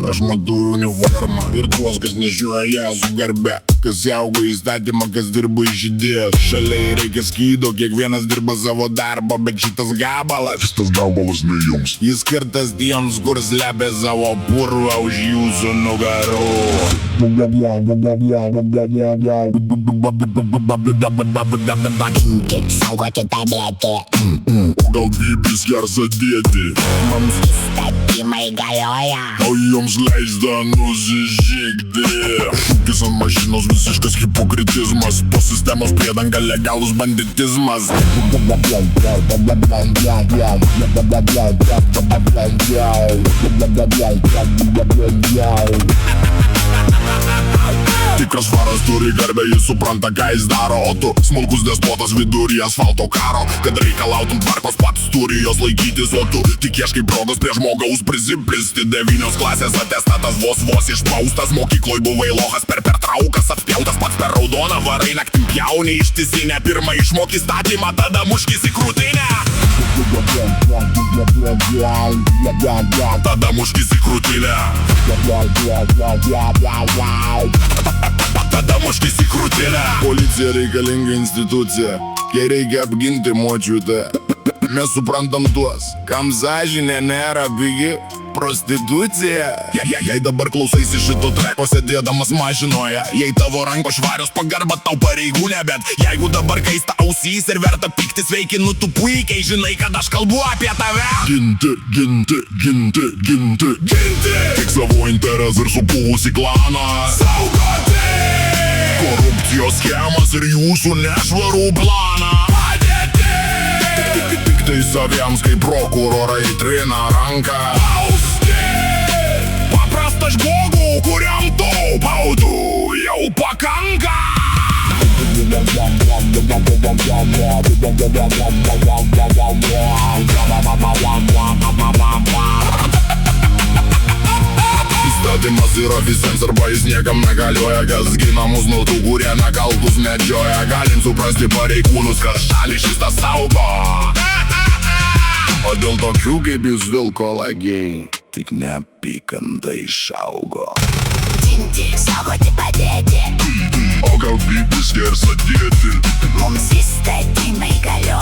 Aš matau uniformą ir tuos, kas nešioja ją su garbe, kas saugo įstatymą, kas dirba iš idėjos. Šalia reikia skydo, kiekvienas dirba savo darbą, bet šitas gabalas ne jums. Jis skirtas tiems, kur slepia savo purvą už jūsų nugarų. Saugoti padėti. O gal biblis gers atdėti? Mums įstatymai galioja. O jums leista nusižygti. Šūkis ant mašinos visiškas hipokritizmas. Po sistemos priedanga legalus banditizmas. Tikras varas turi garbę, jis supranta, ką jis daro. O tu smulkus despotas vidury asfalto karo. Kad reikalautum tvarkos, pats turi jos laikytis. O tu tik ieškai progos prie žmogaus prisiplisti. 9 klasės atestatas vos išspaustas. Mokykloj buvai lochas per pertraukas apspjautas. Pats per raudoną varai naktim pjauni ištisinę. Pirmą išmoki statymą, tada muškis į krūtinę. Tada muškis į krūtinę. Tada muškis į krūtinę. Policija reikalinga institucija, jai reikia apginti močiutę. Mes suprantam tuos, kam sąžinė nėra pigi prostitucija. Jei dabar klausaisi šito treko sėdėdamas mašinoje, jei tavo rankos švarios, pagarba tau pareigūnė. Bet jeigu dabar kaista ausys ir verta piktis, veiki, nu tu puikiai žinai, kad aš kalbu apie tave. Ginti tik savo interesą ir supuvusį klaną. Saugoti korupcijos schemas ir jūsų nešvarų planą. Tik tai saviems, kai prokurorai trina ranką. Bausti paprastą žmogų, kuriam to baudų jau pakanka. Įstatymas yra visiems arba jis niekam negalioja. Kas gina mus nuo tų, kurie nekaltus medžioja. Galim suprasti pareigūnus, kad šalį šitą saugo. O dėl tokių kaip jūs vilko lagiai, tik neapykanta išaugo. Ginti, saugoti padėti. O gal biblis gers atdėti? Mums įstatymai galioja.